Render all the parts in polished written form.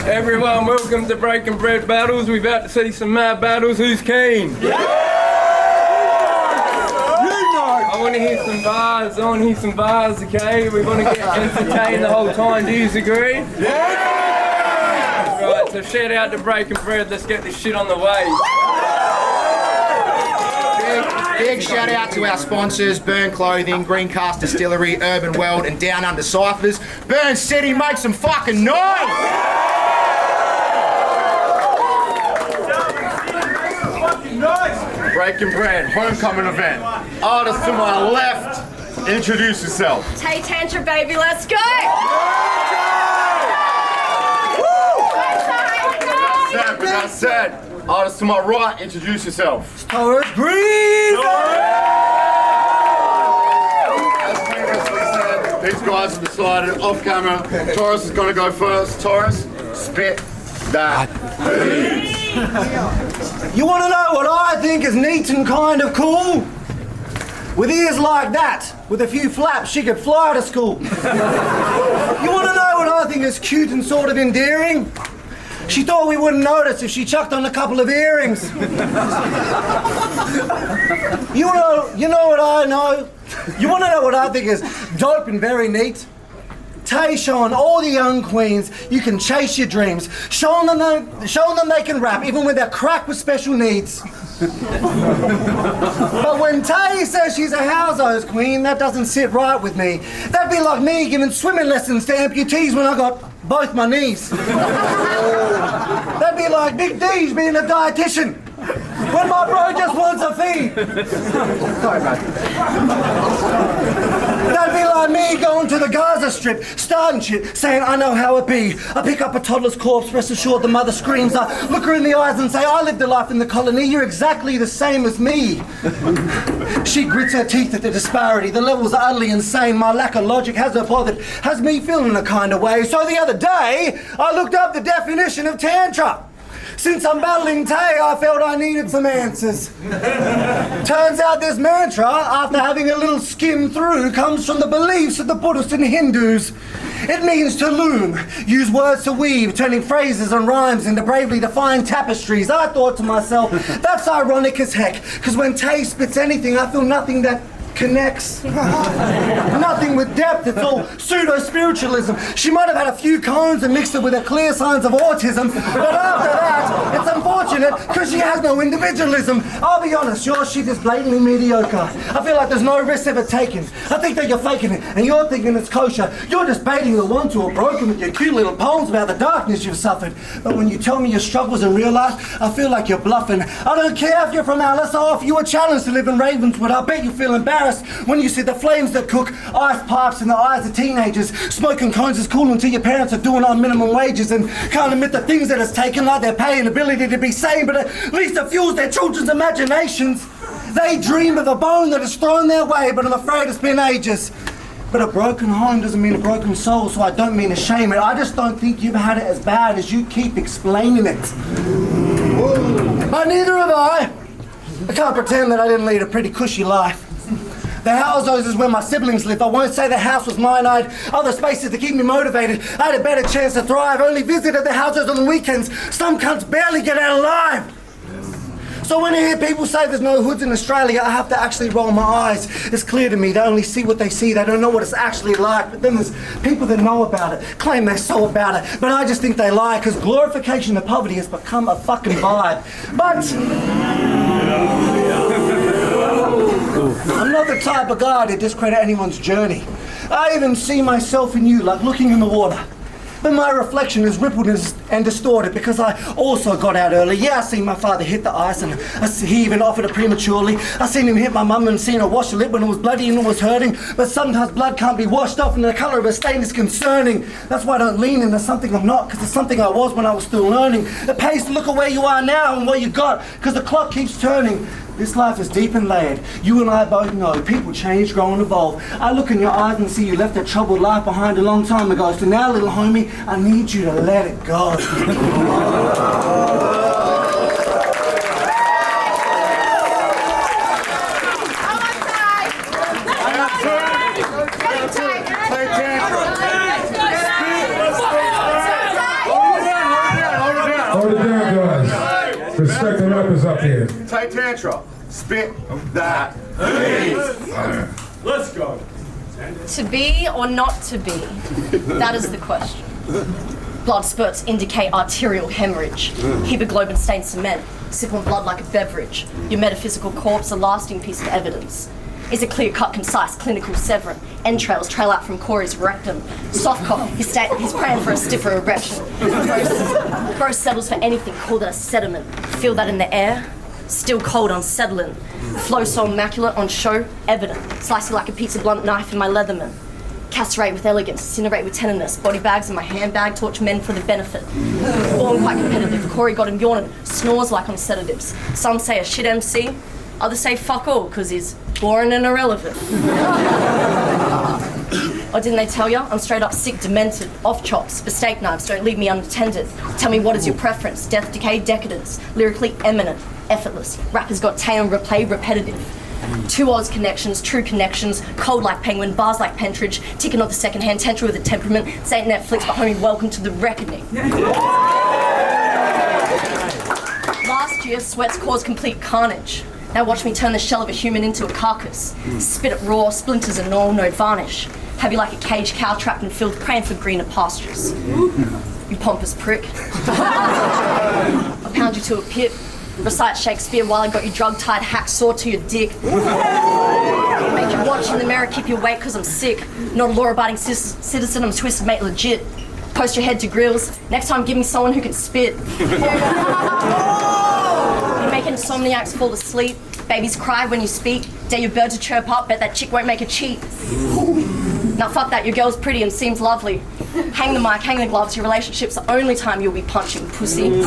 Everyone, welcome to BreaknBread battles. We're about to see some mad battles. Who's keen? Yeah! I want to hear some bars. Okay? We want to get entertained the whole time. Do you agree? Yeah! Right, so shout out to BreaknBread. Let's get this shit on the way. Big shout out to our sponsors, Burn Clothing, Greencast Distillery, Urban World, and Down Under Cyphers. Burn City, make some fucking noise! BreaknBread, homecoming event. Artist to my left, introduce yourself. Tay Tantra, baby, let's go! That's said. Artist to my right, introduce yourself. Torres Green! As previously said, these guys have decided off camera, Torus is going to go first. Torus, spit that beat. You want to know what I think is neat and kind of cool? With ears like that, with a few flaps, she could fly to school. You want to know what I think is cute and sort of endearing? She thought we wouldn't notice if she chucked on a couple of earrings. You know what I know? You want to know what I think is dope and very neat? Tay showing all the young queens you can chase your dreams, showing them they can rap even when they're cracked with special needs. But when Tay says she's a househouse queen, that doesn't sit right with me. That'd be like me giving swimming lessons to amputees when I got both my knees. That'd be like Big D's being a dietitian when my bro just wants a feed. Sorry, mate. That'd be like me going to the Gaza Strip, starting shit, saying I know how it be. I pick up a toddler's corpse, rest assured the mother screams. I look her in the eyes and say, I lived a life in the colony, you're exactly the same as me. She grits her teeth at the disparity. The levels are utterly insane. My lack of logic has her bothered, has me feeling a kind of way. So the other day, I looked up the definition of Tantra. Since I'm battling Tay, I felt I needed some answers. Turns out this mantra, after having a little skim through, comes from the beliefs of the Buddhists and Hindus. It means to loom, use words to weave, turning phrases and rhymes into bravely defined tapestries. I thought to myself, that's ironic as heck, because when Tay spits anything, I feel nothing that connects. Nothing with depth, it's all pseudo-spiritualism. She might have had a few cones and mixed it with her clear signs of autism, but after that, it's unfortunate because she has no individualism. I'll be honest, your shit is blatantly mediocre. I feel like there's no risk ever taken. I think that you're faking it, and you're thinking it's kosher. You're just baiting the ones who are broken with your cute little poems about the darkness you've suffered. But when you tell me your struggles in real life, I feel like you're bluffing. I don't care if you're from Alice, I'll offer you a challenge to live in Ravenswood. I bet you feel embarrassed when you see the flames that cook, ice pipes in the eyes of teenagers. Smoking cones is cool until your parents are doing on minimum wages and can't admit the things that it's taken, like their pay and ability to be sane, but at least it fuels their children's imaginations. They dream of a bone that is thrown their way, but I'm afraid it's been ages. But a broken home doesn't mean a broken soul, so I don't mean to shame it. I just don't think you've had it as bad as you keep explaining it. But neither have I. I can't pretend that I didn't lead a pretty cushy life. The househouse is where my siblings live. I won't say the house was mine. I had other spaces to keep me motivated. I had a better chance to thrive. I only visited the houses on the weekends. Some cunts barely get out alive. So when I hear people say there's no hoods in Australia, I have to actually roll my eyes. It's clear to me they only see what they see. They don't know what it's actually like. But then there's people that know about it, claim they're so about it. But I just think they lie, because glorification of poverty has become a fucking vibe. But I'm not the type of guy to discredit anyone's journey. I even see myself in you, like looking in the water. But my reflection is rippled and distorted because I also got out early. Yeah, I seen my father hit the ice and he even offered it prematurely. I seen him hit my mum and seen her wash her lip when it was bloody and it was hurting. But sometimes blood can't be washed off and the colour of a stain is concerning. That's why I don't lean into something I'm not, because it's something I was when I was still learning. It pays to look at where you are now and what you got, because the clock keeps turning. This life is deep and layered. You and I both know people change, grow and evolve. I look in your eyes and see you left a troubled life behind a long time ago. So now, little homie, I need you to let it go. Cyphers up here. Tay Tantra, spit that. Let's go. To be or not to be? That is the question. Blood spurts indicate arterial hemorrhage. Hemoglobin stained cement. Sip on blood like a beverage. Your metaphysical corpse, a lasting piece of evidence. Is it clear-cut, concise, clinical, severant? Entrails trail out from Corey's rectum. Soft cock, he's praying for a stiffer erection. Gross settles for anything, call that a sediment. Feel that in the air? Still cold, unsettling. Flow so immaculate, on show, evident. Slice you like a pizza blunt knife in my Leatherman. Castrate with elegance, incinerate with tenderness. Body bags in my handbag, torch men for the benefit. Born quite competitive, Corey got him yawning, snores like on sedatives. Some say a shit MC, others say fuck all, cause he's boring and irrelevant. Or didn't they tell ya? I'm straight up sick, demented, off chops, for steak knives, don't leave me unattended. Tell me what is your preference, death, decay, decadence, lyrically eminent, effortless. Rappers got Tay on replay, repetitive. Two Oz connections, true connections, cold like penguin, bars like Pentridge, ticking off the second hand, Tantra with a temperament, this ain't Netflix, but homie, welcome to the reckoning. Last year, sweats caused complete carnage. Now watch me turn the shell of a human into a carcass. Spit it raw, splinters and all, no varnish. Have you like a caged cow trapped in filth, praying for greener pastures. You pompous prick. I'll pound you to a pit. Recite Shakespeare while I got you drug-tied, hacksaw to your dick. Make you watch in the mirror, keep your weight cause I'm sick. Not a law-abiding citizen, I'm twisted mate legit. Post your head to grills, next time give me someone who can spit. You make insomniacs fall asleep, babies cry when you speak. Dare your bird to chirp up, bet that chick won't make a cheat. Now fuck that, your girl's pretty and seems lovely. Hang the mic, hang the gloves, your relationship's the only time you'll be punching pussy.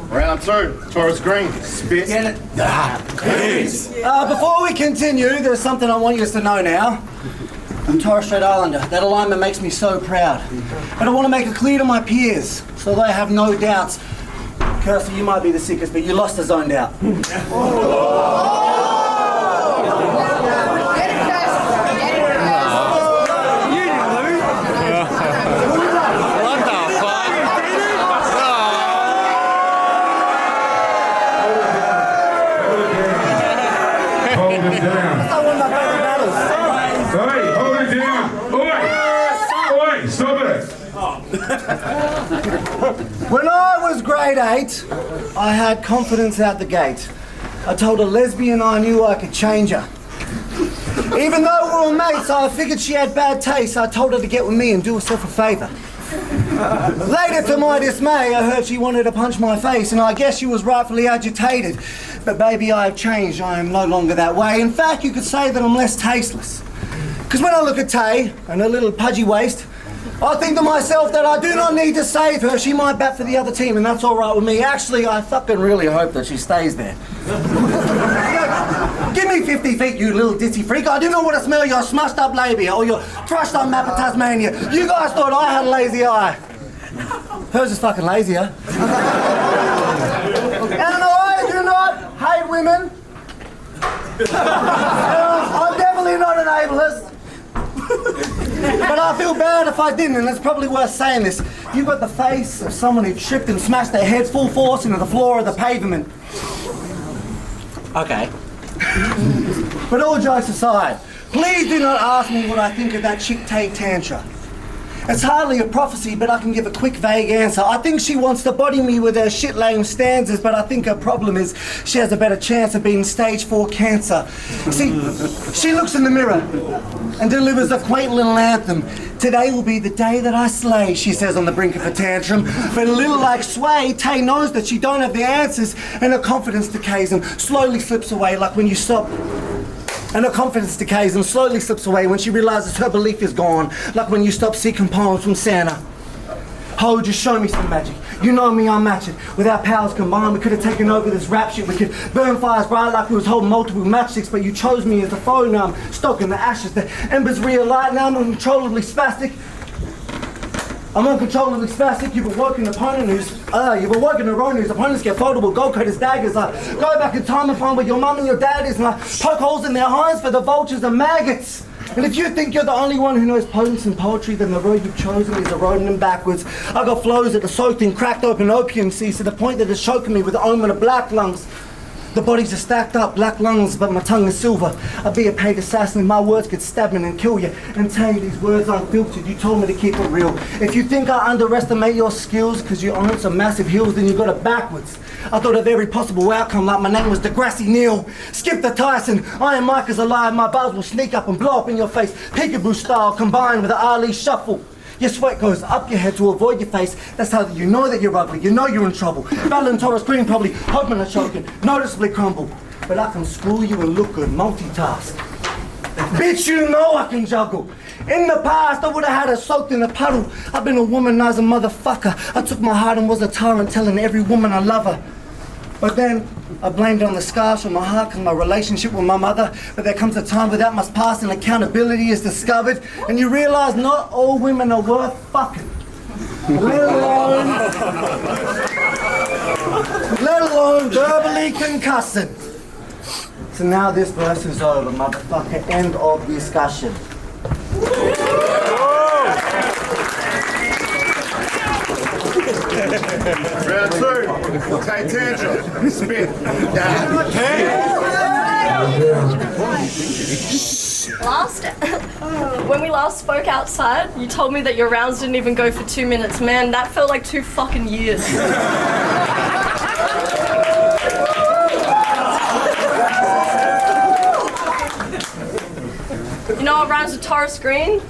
Round two, Torres Green, spit. Before we continue, there's something I want you to know now. I'm Torres Strait Islander. That alignment makes me so proud. But I want to make it clear to my peers, so they have no doubts. Kerser, you might be the sickest, but you lost the zoned out. When I was grade 8, I had confidence out the gate. I told a lesbian I knew I could change her. Even though we were mates, I figured she had bad taste. I told her to get with me and do herself a favour. Later, to my dismay, I heard she wanted to punch my face, and I guess she was rightfully agitated. But baby, I have changed. I am no longer that way. In fact, you could say that I'm less tasteless. Because when I look at Tay and her little pudgy waist, I think to myself that I do not need to save her. She might bat for the other team, and that's all right with me. Actually, I fucking really hope that she stays there. Give me 50 feet, you little ditzy freak. I do not want to smell your smushed up labia or your crushed up map of Tasmania. You guys thought I had a lazy eye. Hers is fucking lazier. And I do not hate women. I'm definitely not an ableist. But I feel bad if I didn't, and it's probably worth saying this. You've got the face of someone who tripped and smashed their head full force into the floor of the pavement. Okay. But all jokes aside, please do not ask me what I think of that chick Tay Tantra. It's hardly a prophecy, but I can give a quick, vague answer. I think she wants to body me with her shit lame stanzas, but I think her problem is she has a better chance of being stage 4 cancer. See, she looks in the mirror and delivers a quaint little anthem. Today will be the day that I slay, she says on the brink of a tantrum. But a little like Sway, Tay knows that she don't have the answers, and her confidence decays and slowly slips away like when you stop. And her confidence decays and slowly slips away when she realizes her belief is gone, like when you stop seeking poems from Santa. Oh, just show me some magic. You know me, I'm matching. With our powers combined, we could have taken over this rap shit. We could burn fires bright like we was holding multiple matchsticks, but you chose me as the foe. Now I'm stoking the ashes. The embers relight. Now I'm uncontrollably spastic. I'm uncontrollably spastic. You've awoken an opponent you've awoken a road whose opponents get foldable gold-coated daggers. I go back in time and find where your mum and your dad is, and I poke holes in their hinds for the vultures and maggots. And if you think you're the only one who knows potence and poetry, then the road you've chosen is eroding them backwards. I got flows that are soaked in cracked open opium seeds to the point that it's choking me with the omen of black lungs. The bodies are stacked up, black lungs, but my tongue is silver. I'd be a paid assassin if my words could stab me and kill you. And tell you these words unfiltered, you told me to keep it real. If you think I underestimate your skills because you own some massive hills, then you got it backwards. I thought of every possible outcome like my name was Degrassi Neal. Skip the Tyson, Iron Mike is alive, my bars will sneak up and blow up in your face. Peekaboo style combined with the Ali shuffle. Your sweat goes up your head to avoid your face. That's how you know that you're ugly. You know you're in trouble. Battling Torres Green, probably hoping to choking, noticeably crumble. But I can school you and look good, multitask. Bitch, you know I can juggle. In the past, I would have had her soaked in a puddle. I've been a womanizing motherfucker. I took my heart and was a tyrant, telling every woman I love her. But then I blamed it on the scars from my heart because my relationship with my mother. But there comes a time where that must pass and accountability is discovered. And you realize not all women are worth fucking. Let alone verbally concussing. So now this verse is over, motherfucker. End of discussion. Round 2, Tay Tantra, spit. When we last spoke outside, you told me that your rounds didn't even go for 2 minutes. Man, that felt like 2 fucking years. You know what rhymes with Torres Green?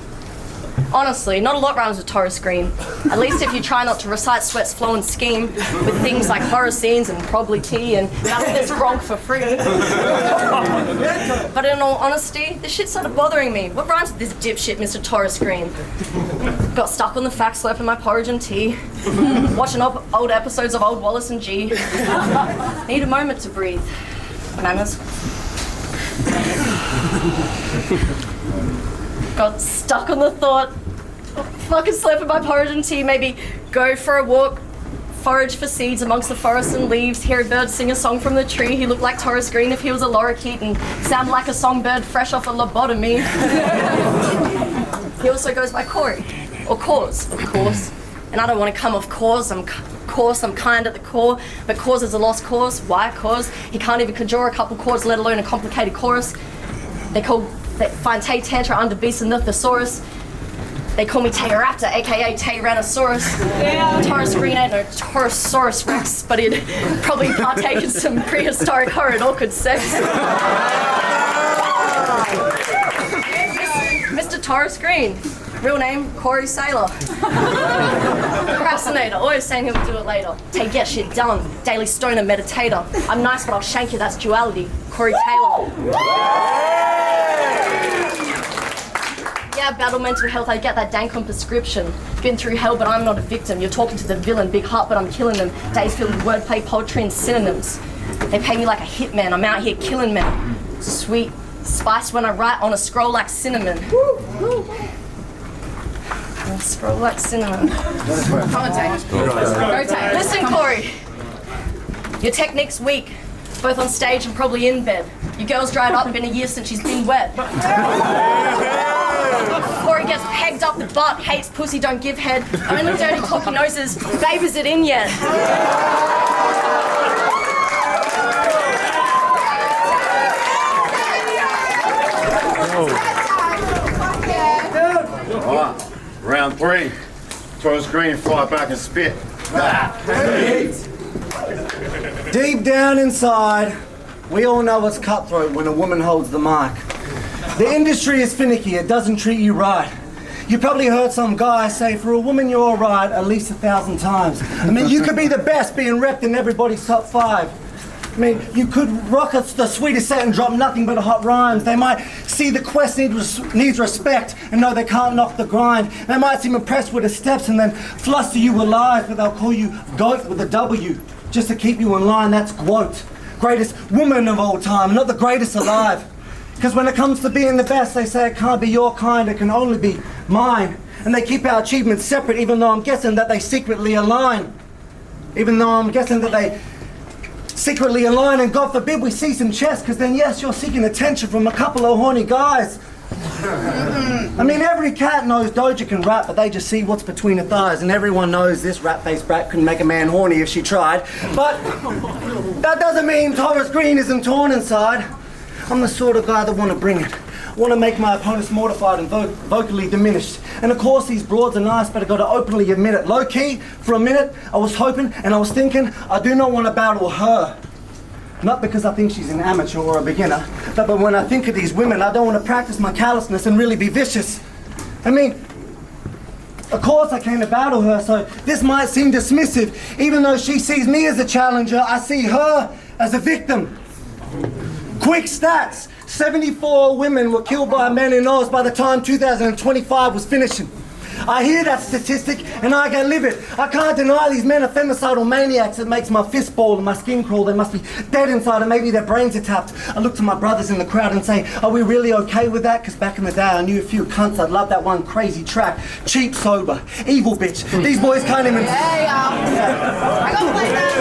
Honestly, not a lot rhymes with Torres Green. At least if you try not to recite Sweat's flow and scheme with things like horror scenes and probably tea and none of this wrong for free. But in all honesty, this shit started bothering me. What rhymes with this dipshit, Mr. Torres Green? Got stuck on the facts, slurping my porridge and tea. Watching old episodes of Old Wallace and G. Need a moment to breathe. Manaz. Got stuck on the thought, fucking slurping my porridge and tea, maybe go for a walk, forage for seeds amongst the forest and leaves, hear a bird sing a song from the tree. He looked like Torres Green if he was a lorikeet and sounded like a songbird fresh off a lobotomy. He also goes by Corey, or Cause, of course. And I don't want to come off cause, I'm kind at the core, but cause is a lost cause. Why? Cause he can't even conjure a couple chords, let alone a complicated chorus. They find Tay Tantra under Beast and the Thesaurus. They call me Tayraptor, aka Tyrannosaurus. Yeah. Torres Green ain't no Taurosaurus Rex, but he'd probably partake in some prehistoric horror and awkward sex. Mr. Torres Green, real name, Corey Sailor. Procrastinator, always saying he'll do it later. Tay get shit done, daily stoner meditator. I'm nice but I'll shank you, that's duality. Corey Taylor. Yeah, battle mental health, I get that dank on prescription. Been through hell, but I'm not a victim. You're talking to the villain, big heart, but I'm killing them. Days filled with wordplay, poetry, and synonyms. They pay me like a hitman, I'm out here killing men. Sweet spice when I write on a scroll like cinnamon. A scroll like cinnamon. Come on, Tay. Go, Tay. Listen, Corey. Your technique's weak, both on stage and probably in bed. Your girl's dried up, been a year since she's been wet. Corey gets pegged up the butt, hates pussy, don't give head. Only dirty talky noses, babe, is it in yet? Alright, round 3. Torres Green, fly back and spit. Deep down inside, we all know it's cutthroat when a woman holds the mic. The industry is finicky, it doesn't treat you right. You probably heard some guy say, for a woman you're alright at least 1,000 times. I mean, you could be the best being repped in everybody's top 5. I mean, you could rock the sweetest set and drop nothing but hot rhymes. They might see the quest needs respect and know they can't knock the grind. They might seem impressed with the steps and then fluster you with lies, but they'll call you GOAT with a W, just to keep you in line. That's GWOAT. Greatest woman of all time, not the greatest alive. Because when it comes to being the best, they say it can't be your kind, it can only be mine. And they keep our achievements separate, even though I'm guessing that they secretly align. Even though I'm guessing that they secretly align, and God forbid we see some chest, because then yes, you're seeking attention from a couple of horny guys. I mean, every cat knows Doja can rap, but they just see what's between her thighs, and everyone knows this rat-faced brat couldn't make a man horny if she tried. But that doesn't mean Torres Green isn't torn inside. I'm the sort of guy that want to bring it. Want to make my opponents mortified and vocally diminished. And of course these broads are nice, but I got to openly admit it. Low key, for a minute, I was hoping and I was thinking, I do not want to battle her. Not because I think she's an amateur or a beginner, but when I think of these women, I don't want to practice my callousness and really be vicious. I mean, of course I came to battle her, so this might seem dismissive. Even though she sees me as a challenger, I see her as a victim. Quick stats. 74 women were killed by men in Oz by the time 2025 was finishing. I hear that statistic and I get livid. I can't deny these men are femicidal maniacs. It makes my fist ball and my skin crawl. They must be dead inside and maybe their brains are tapped. I look to my brothers in the crowd and say, are we really okay with that? Because back in the day I knew a few cunts. I'd love that one crazy track. Cheap, sober, evil bitch. These boys can't even... I gotta play that.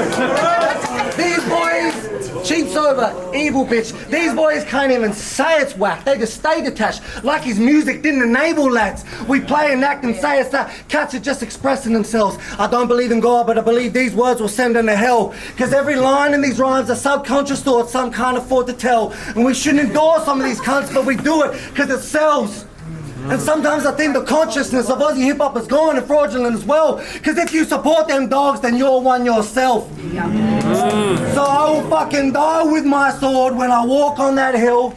These boys, cheap, sober, evil bitch. These boys can't even say it's whack. They just stay detached, like his music didn't enable lads. We play and act and say it's that. Cats are just expressing themselves. I don't believe in God, but I believe these words will send them to hell. Because every line in these rhymes are subconscious thoughts some can't afford to tell. And we shouldn't endorse some of these cunts, but we do it because it sells. And sometimes I think the consciousness of Aussie hip-hop is gone and fraudulent as well. Because if you support them dogs, then you're one yourself. So I will fucking die with my sword when I walk on that hill.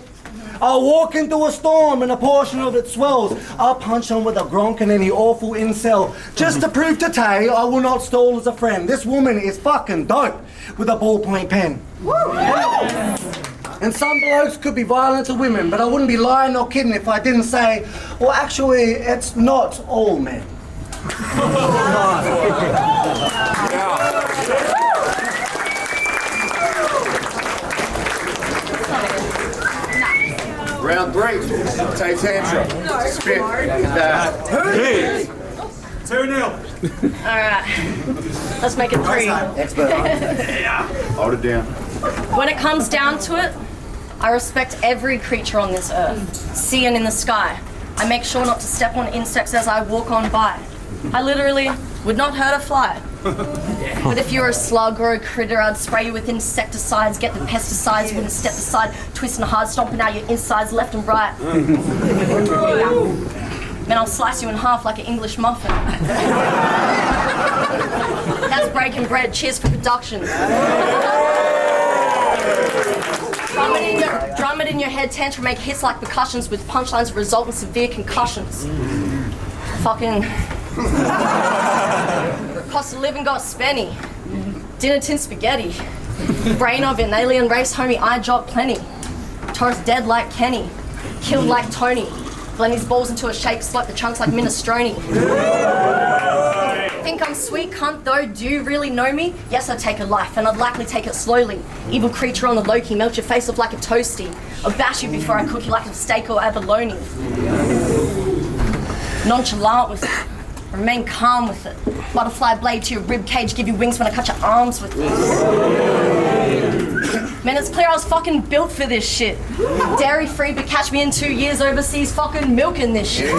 I'll walk into a storm and a portion of it swells. I'll punch on with a gronk and any awful incel. Just to prove to Tay, I will not stall as a friend. This woman is fucking dope with a ballpoint pen. And some blokes could be violent to women, but I wouldn't be lying or kidding if I didn't say, well, actually, it's not all men. Round 3, Tay Tantra. Spit that. 2-0. Alright, let's make it 3. Expert. Hold it down. When it comes down to it, I respect every creature on this earth, sea and in the sky. I make sure not to step on insects as I walk on by. I literally would not hurt a fly. But if you're a slug or a critter, I'd spray you with insecticides, get the pesticides, wouldn't step aside, twisting hard, stomping out your insides left and right. Man, I'll slice you in half like an English muffin. That's BreaknBread. Cheers for production. Drum it in your head, tantra, make hits like percussions with punchlines result in severe concussions. Fucking... Cost of living got spenny. Dinner tin spaghetti. Brain oven, alien race, homie, I job plenty. Torus dead like Kenny. Killed like Tony. Blend his balls into a shape, slot the chunks like minestrone. Think I'm sweet, cunt, though? Do you really know me? Yes, I'd take a life, and I'd likely take it slowly. Evil creature on the low-key, melt your face off like a toasty. I'll bash you before I cook you like a steak or abalone. Nonchalant with it. Remain calm with it. Butterfly blade to your rib cage, give you wings when I cut your arms with it. Man, it's clear I was fucking built for this shit. Dairy free, but catch me in 2 years overseas fucking milking this shit.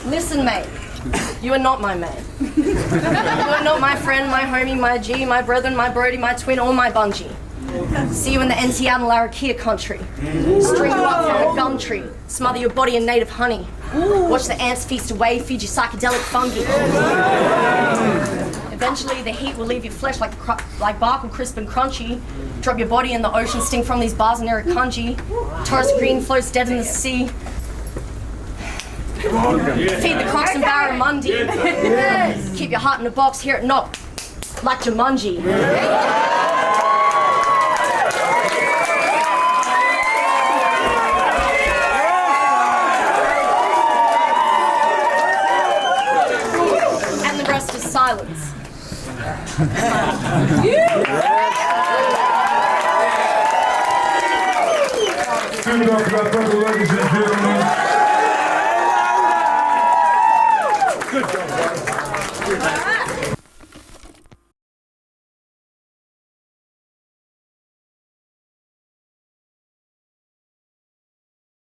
Listen, mate, you are not my man. You are not my friend, my homie, my G, my brethren, my brody, my twin, or my bungee. See you in the NT out in Larrakia country. String you up from a gum tree. Smother your body in native honey. Watch the ants feast away, feed you psychedelic fungi. Eventually the heat will leave your flesh like bark or crisp and crunchy. Drop your body in the ocean, sting from these bars in Irukandji. Torres Green floats dead in the sea. Feed the crocs and barramundi. Keep your heart in a box, hear it knock like Jumanji. Silence. Give it up for that brother, ladies and gentlemen.